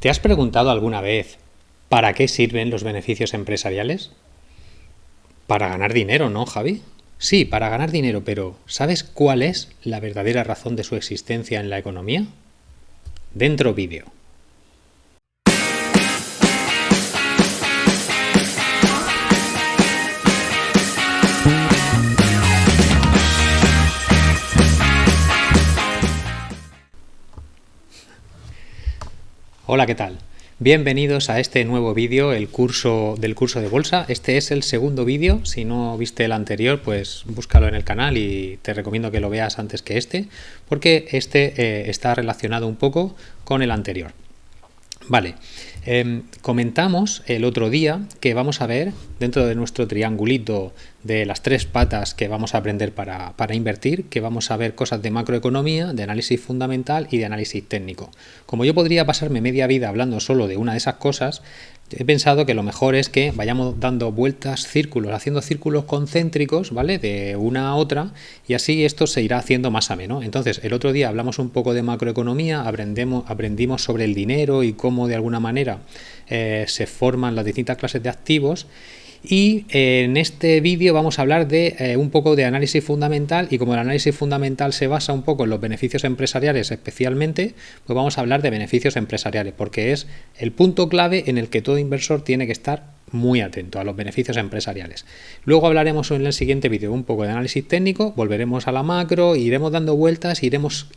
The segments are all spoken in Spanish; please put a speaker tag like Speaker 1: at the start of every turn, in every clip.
Speaker 1: ¿Te has preguntado alguna vez para qué sirven los beneficios empresariales? Para ganar dinero, ¿no, Javi? Sí, para ganar dinero, pero ¿sabes cuál es la verdadera razón de su existencia en la economía? Dentro vídeo. Hola, ¿qué tal? Bienvenidos a este nuevo vídeo, del curso de bolsa. Este es el segundo vídeo. Si no viste el anterior, pues búscalo en el canal y te recomiendo que lo veas antes que este, porque este está relacionado un poco con el anterior. Vale, comentamos el otro día que vamos a ver dentro de nuestro triangulito de las tres patas que vamos a aprender para invertir, que vamos a ver cosas de macroeconomía, de análisis fundamental y de análisis técnico. Como yo podría pasarme media vida hablando solo de una de esas cosas, he pensado que lo mejor es que vayamos dando vueltas, círculos, haciendo círculos concéntricos, ¿vale? De una a otra, y así esto se irá haciendo más ameno. Entonces, el otro día hablamos un poco de macroeconomía, aprendimos sobre el dinero y cómo de alguna manera se forman las distintas clases de activos. Y en este vídeo vamos a hablar de un poco de análisis fundamental, y como el análisis fundamental se basa un poco en los beneficios empresariales especialmente, pues vamos a hablar de beneficios empresariales, porque es el punto clave en el que todo inversor tiene que estar muy atento a los beneficios empresariales. Luego hablaremos en el siguiente vídeo un poco de análisis técnico, volveremos a la macro, iremos dando vueltas, iremos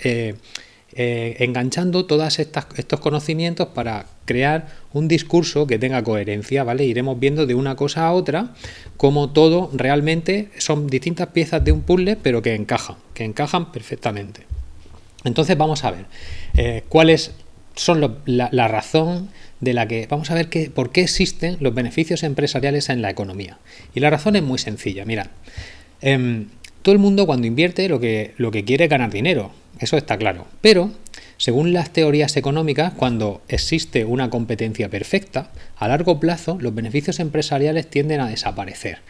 Speaker 1: enganchando todos estos conocimientos para crear un discurso que tenga coherencia, ¿vale? Iremos viendo de una cosa a otra cómo todo realmente son distintas piezas de un puzzle, pero que encajan perfectamente. Entonces vamos a ver cuáles son la razón de la que vamos a ver por qué existen los beneficios empresariales en la economía. Y la razón es muy sencilla. Mirad, todo el mundo cuando invierte lo que quiere es ganar dinero. Eso está claro. Pero, según las teorías económicas, cuando existe una competencia perfecta, a largo plazo los beneficios empresariales tienden a desaparecer.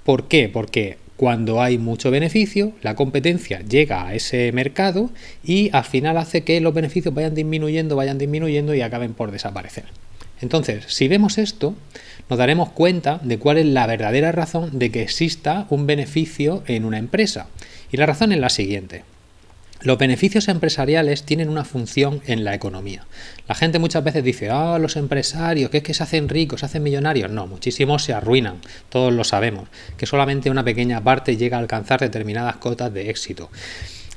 Speaker 1: ¿Por qué? Porque cuando hay mucho beneficio, la competencia llega a ese mercado y al final hace que los beneficios vayan disminuyendo y acaben por desaparecer. Entonces, si vemos esto, nos daremos cuenta de cuál es la verdadera razón de que exista un beneficio en una empresa. Y la razón es la siguiente. Los beneficios empresariales tienen una función en la economía. La gente muchas veces dice, los empresarios, que es que se hacen ricos, se hacen millonarios. No, muchísimos se arruinan, todos lo sabemos, que solamente una pequeña parte llega a alcanzar determinadas cotas de éxito.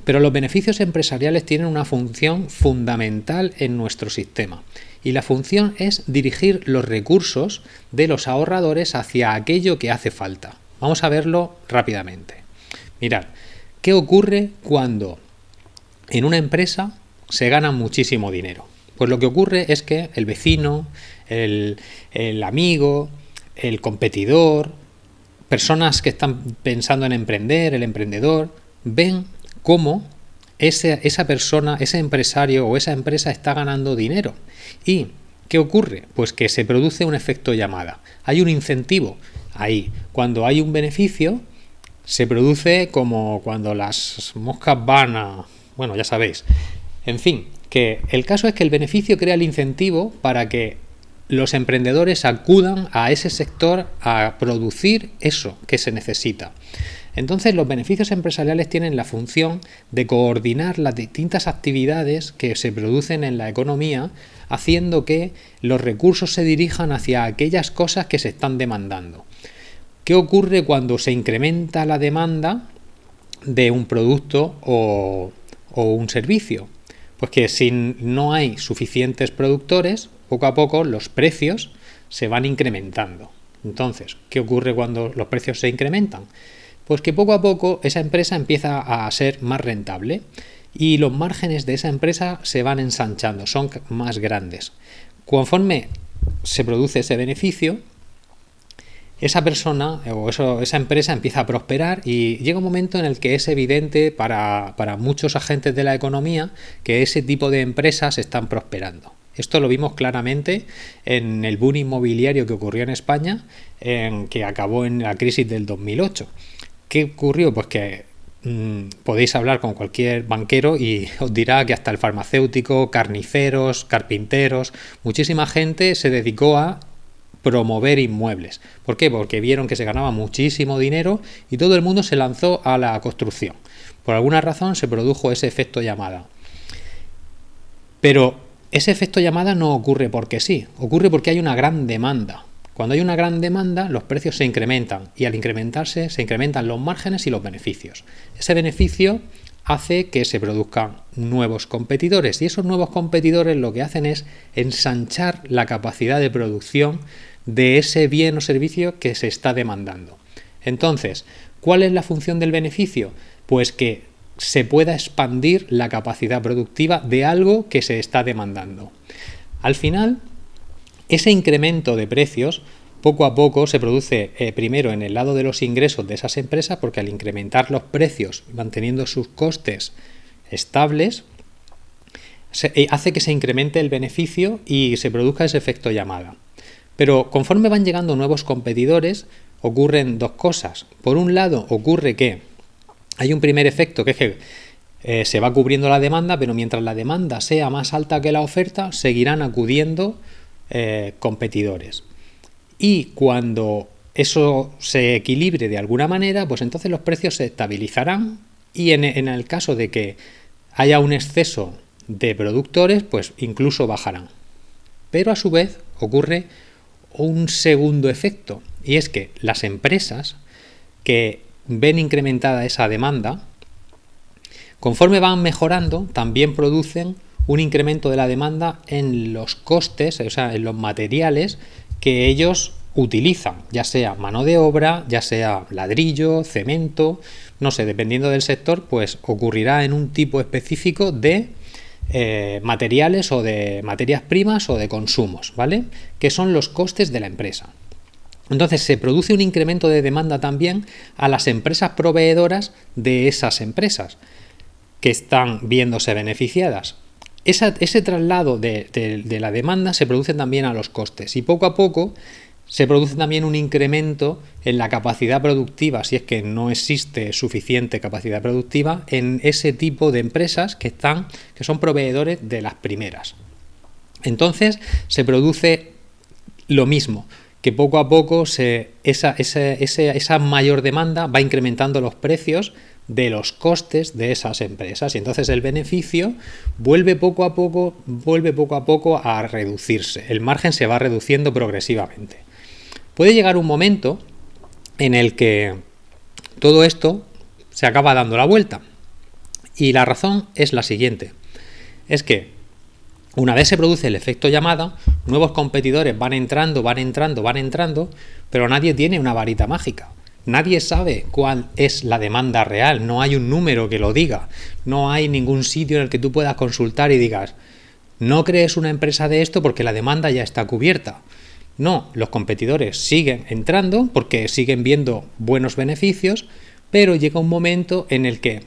Speaker 1: Pero los beneficios empresariales tienen una función fundamental en nuestro sistema. Y la función es dirigir los recursos de los ahorradores hacia aquello que hace falta. Vamos a verlo rápidamente. Mirad, ¿qué ocurre cuando en una empresa se gana muchísimo dinero? Pues lo que ocurre es que el vecino, el amigo, el competidor, personas que están pensando en emprender, el emprendedor, ven cómo esa persona, ese empresario o esa empresa está ganando dinero. ¿Y qué ocurre? Pues que se produce un efecto llamada. Hay un incentivo ahí. Cuando hay un beneficio, se produce como cuando las moscas van a... Bueno, ya sabéis. En fin, que el caso es que el beneficio crea el incentivo para que los emprendedores acudan a ese sector a producir eso que se necesita. Entonces, los beneficios empresariales tienen la función de coordinar las distintas actividades que se producen en la economía, haciendo que los recursos se dirijan hacia aquellas cosas que se están demandando. ¿Qué ocurre cuando se incrementa la demanda de un producto o un servicio? Pues que si no hay suficientes productores, poco a poco los precios se van incrementando. Entonces, ¿qué ocurre cuando los precios se incrementan? Pues que poco a poco esa empresa empieza a ser más rentable y los márgenes de esa empresa se van ensanchando, son más grandes. Conforme se produce ese beneficio, esa persona o esa empresa empieza a prosperar y llega un momento en el que es evidente para muchos agentes de la economía que ese tipo de empresas están prosperando. Esto lo vimos claramente en el boom inmobiliario que ocurrió en España, que acabó en la crisis del 2008. ¿Qué ocurrió? Pues que podéis hablar con cualquier banquero y os dirá que hasta el farmacéutico, carniceros, carpinteros, muchísima gente se dedicó a promover inmuebles. ¿Por qué? Porque vieron que se ganaba muchísimo dinero y todo el mundo se lanzó a la construcción. Por alguna razón se produjo ese efecto llamada. Pero ese efecto llamada no ocurre porque sí, ocurre porque hay una gran demanda. Cuando hay una gran demanda, los precios se incrementan y al incrementarse se incrementan los márgenes y los beneficios. Ese beneficio hace que se produzcan nuevos competidores y esos nuevos competidores lo que hacen es ensanchar la capacidad de producción de ese bien o servicio que se está demandando. Entonces, ¿cuál es la función del beneficio? Pues que se pueda expandir la capacidad productiva de algo que se está demandando. Al final, ese incremento de precios poco a poco se produce primero en el lado de los ingresos de esas empresas, porque al incrementar los precios manteniendo sus costes estables hace que se incremente el beneficio y se produzca ese efecto llamada. Pero conforme van llegando nuevos competidores ocurren dos cosas. Por un lado ocurre que hay un primer efecto que es que se va cubriendo la demanda, pero mientras la demanda sea más alta que la oferta seguirán acudiendo competidores. Y cuando eso se equilibre de alguna manera, pues entonces los precios se estabilizarán y en el caso de que haya un exceso de productores, pues incluso bajarán. Pero a su vez ocurre un segundo efecto y es que las empresas que ven incrementada esa demanda, conforme van mejorando, también producen un incremento de la demanda en los costes, o sea, en los materiales que ellos utilizan, ya sea mano de obra, ya sea ladrillo, cemento, no sé, dependiendo del sector, pues ocurrirá en un tipo específico de materiales o de materias primas o de consumos, ¿vale? Que son los costes de la empresa. Entonces se produce un incremento de demanda también a las empresas proveedoras de esas empresas que están viéndose beneficiadas. Ese traslado de la demanda se produce también a los costes y poco a poco se produce también un incremento en la capacidad productiva, si es que no existe suficiente capacidad productiva en ese tipo de empresas que son proveedores de las primeras. Entonces se produce lo mismo, que poco a poco esa mayor demanda va incrementando los precios de los costes de esas empresas y entonces el beneficio vuelve poco a poco a reducirse. El margen se va reduciendo progresivamente. Puede llegar un momento en el que todo esto se acaba dando la vuelta y la razón es la siguiente, es que una vez se produce el efecto llamada, nuevos competidores van entrando, pero nadie tiene una varita mágica. Nadie sabe cuál es la demanda real, no hay un número que lo diga, no hay ningún sitio en el que tú puedas consultar y digas, no crees una empresa de esto porque la demanda ya está cubierta. No, los competidores siguen entrando porque siguen viendo buenos beneficios, pero llega un momento en el que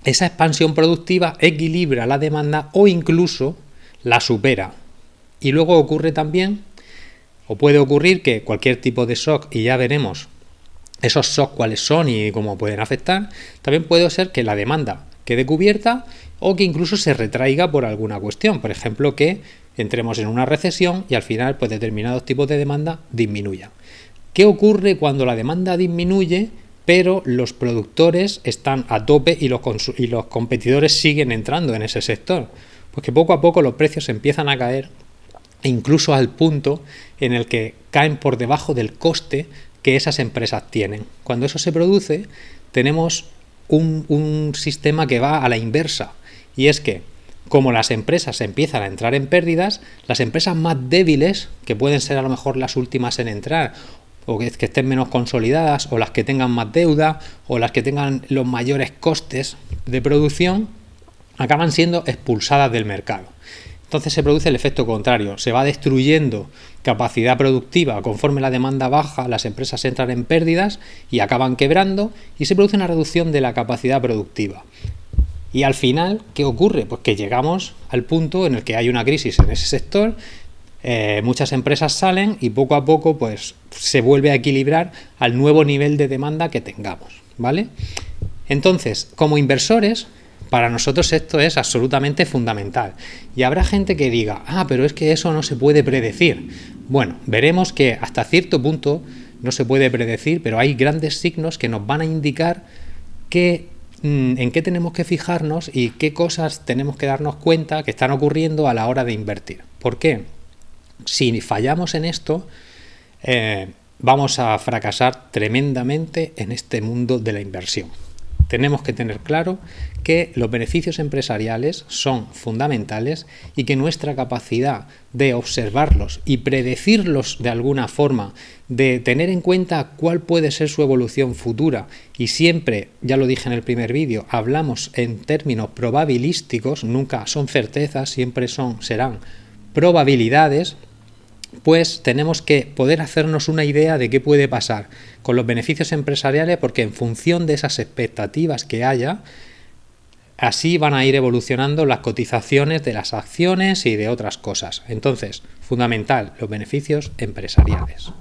Speaker 1: esa expansión productiva equilibra la demanda o incluso la supera. Y luego ocurre también, o puede ocurrir que cualquier tipo de shock, y ya veremos esos shocks cuáles son y cómo pueden afectar, también puede ser que la demanda quede cubierta o que incluso se retraiga por alguna cuestión, por ejemplo que entremos en una recesión y al final pues determinados tipos de demanda disminuyan. ¿Qué ocurre cuando la demanda disminuye pero los productores están a tope y los competidores siguen entrando en ese sector? Pues que poco a poco los precios empiezan a caer incluso al punto en el que caen por debajo del coste que esas empresas tienen. Cuando eso se produce, tenemos un sistema que va a la inversa, y es que como las empresas empiezan a entrar en pérdidas, las empresas más débiles, que pueden ser a lo mejor las últimas en entrar, o que estén menos consolidadas, o las que tengan más deuda, o las que tengan los mayores costes de producción, acaban siendo expulsadas del mercado. Entonces se produce el efecto contrario, se va destruyendo capacidad productiva conforme la demanda baja, las empresas entran en pérdidas y acaban quebrando y se produce una reducción de la capacidad productiva. Y al final, ¿qué ocurre? Pues que llegamos al punto en el que hay una crisis en ese sector, muchas empresas salen y poco a poco pues se vuelve a equilibrar al nuevo nivel de demanda que tengamos, ¿vale? Entonces, como inversores, para nosotros esto es absolutamente fundamental. Y habrá gente que diga, pero es que eso no se puede predecir. Bueno, veremos que hasta cierto punto no se puede predecir, pero hay grandes signos que nos van a indicar en qué tenemos que fijarnos y qué cosas tenemos que darnos cuenta que están ocurriendo a la hora de invertir. ¿Por qué? Si fallamos en esto, vamos a fracasar tremendamente en este mundo de la inversión. Tenemos que tener claro que los beneficios empresariales son fundamentales y que nuestra capacidad de observarlos y predecirlos de alguna forma, de tener en cuenta cuál puede ser su evolución futura, y siempre, ya lo dije en el primer vídeo, hablamos en términos probabilísticos, nunca son certezas, siempre serán probabilidades, pues tenemos que poder hacernos una idea de qué puede pasar con los beneficios empresariales, porque en función de esas expectativas que haya, así van a ir evolucionando las cotizaciones de las acciones y de otras cosas. Entonces, fundamental, los beneficios empresariales.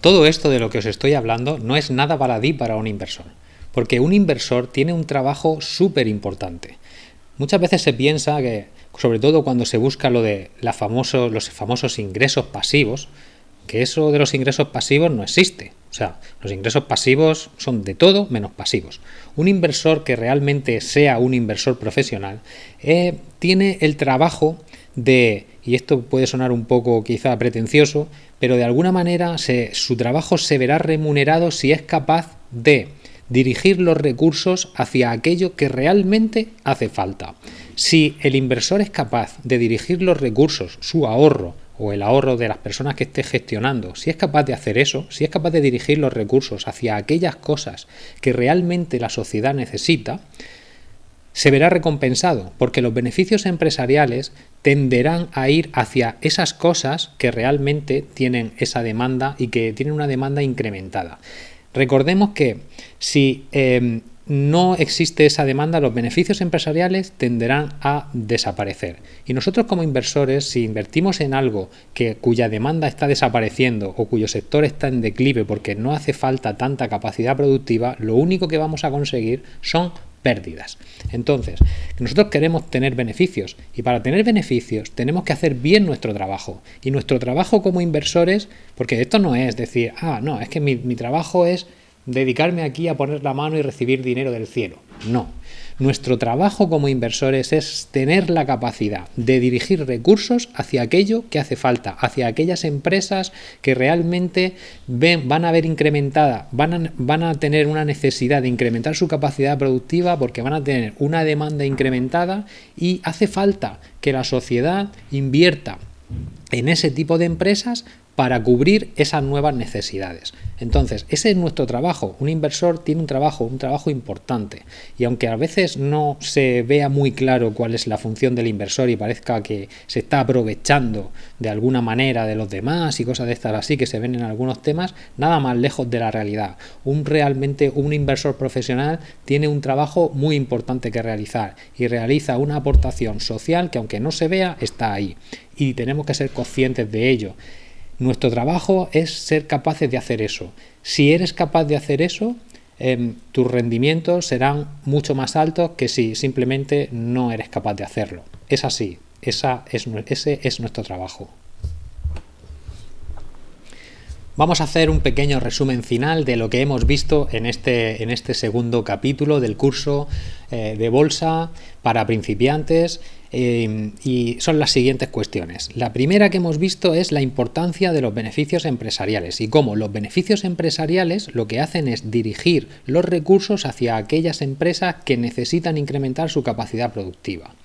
Speaker 1: Todo esto de lo que os estoy hablando no es nada baladí para un inversor, porque un inversor tiene un trabajo súper importante. Muchas veces se piensa que, sobre todo cuando se busca lo de los famosos ingresos pasivos, que eso de los ingresos pasivos no existe. O sea, los ingresos pasivos son de todo menos pasivos. Un inversor que realmente sea un inversor profesional tiene el trabajo de, y esto puede sonar un poco quizá pretencioso, pero de alguna manera su trabajo se verá remunerado si es capaz de dirigir los recursos hacia aquello que realmente hace falta. Si el inversor es capaz de dirigir los recursos, su ahorro o el ahorro de las personas que esté gestionando, si es capaz de hacer eso, si es capaz de dirigir los recursos hacia aquellas cosas que realmente la sociedad necesita, se verá recompensado, porque los beneficios empresariales tenderán a ir hacia esas cosas que realmente tienen esa demanda y que tienen una demanda incrementada. Recordemos que si no existe esa demanda, los beneficios empresariales tenderán a desaparecer. Y nosotros como inversores, si invertimos en algo cuya demanda está desapareciendo o cuyo sector está en declive porque no hace falta tanta capacidad productiva, lo único que vamos a conseguir son pérdidas. Entonces, nosotros queremos tener beneficios, y para tener beneficios tenemos que hacer bien nuestro trabajo. Y nuestro trabajo como inversores, porque esto no es decir, no, es que mi trabajo es dedicarme aquí a poner la mano y recibir dinero del cielo. No. Nuestro trabajo como inversores es tener la capacidad de dirigir recursos hacia aquello que hace falta, hacia aquellas empresas que realmente van a ver incrementada, van a tener una necesidad de incrementar su capacidad productiva porque van a tener una demanda incrementada y hace falta que la sociedad invierta en ese tipo de empresas para cubrir esas nuevas necesidades. Entonces, ese es nuestro trabajo. Un inversor tiene un trabajo importante. Y aunque a veces no se vea muy claro cuál es la función del inversor y parezca que se está aprovechando de alguna manera de los demás y cosas de estas así que se ven en algunos temas, nada más lejos de la realidad. Realmente un inversor profesional tiene un trabajo muy importante que realizar y realiza una aportación social que, aunque no se vea, está ahí. Y tenemos que ser conscientes de ello. Nuestro trabajo es ser capaces de hacer eso. Si eres capaz de hacer eso, tus rendimientos serán mucho más altos que si simplemente no eres capaz de hacerlo. Es así, ese es nuestro trabajo. Vamos a hacer un pequeño resumen final de lo que hemos visto en este segundo capítulo del curso de bolsa para principiantes. Y son las siguientes cuestiones. La primera que hemos visto es la importancia de los beneficios empresariales y cómo los beneficios empresariales lo que hacen es dirigir los recursos hacia aquellas empresas que necesitan incrementar su capacidad productiva.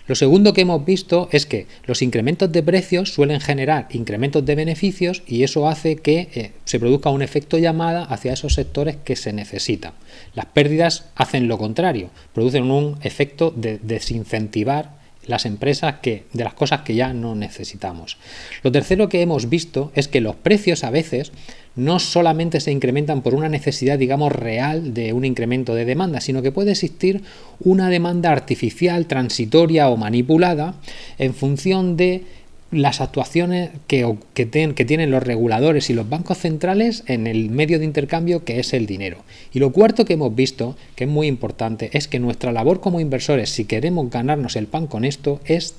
Speaker 1: Lo segundo que hemos visto es que los incrementos de precios suelen generar incrementos de beneficios y eso hace que se produzca un efecto llamada hacia esos sectores que se necesitan. Las pérdidas hacen lo contrario, producen un efecto de desincentivar las empresas de las cosas que ya no necesitamos. Lo tercero que hemos visto es que los precios a veces no solamente se incrementan por una necesidad, digamos, real de un incremento de demanda, sino que puede existir una demanda artificial, transitoria o manipulada en función de las actuaciones que tienen los reguladores y los bancos centrales en el medio de intercambio que es el dinero. Y lo cuarto que hemos visto, que es muy importante, es que nuestra labor como inversores, si queremos ganarnos el pan con esto, es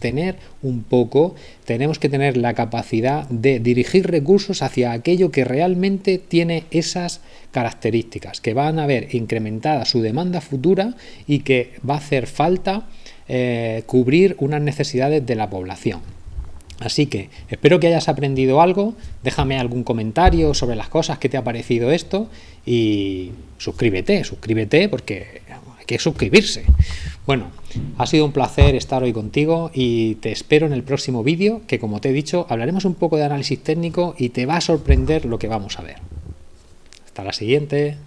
Speaker 1: tenemos que tener la capacidad de dirigir recursos hacia aquello que realmente tiene esas características, que van a ver incrementada su demanda futura y que va a hacer falta cubrir unas necesidades de la población. Así que espero que hayas aprendido algo, déjame algún comentario sobre las cosas que te ha parecido esto y suscríbete porque hay que suscribirse. Bueno, ha sido un placer estar hoy contigo y te espero en el próximo vídeo, que como te he dicho, hablaremos un poco de análisis técnico y te va a sorprender lo que vamos a ver. Hasta la siguiente.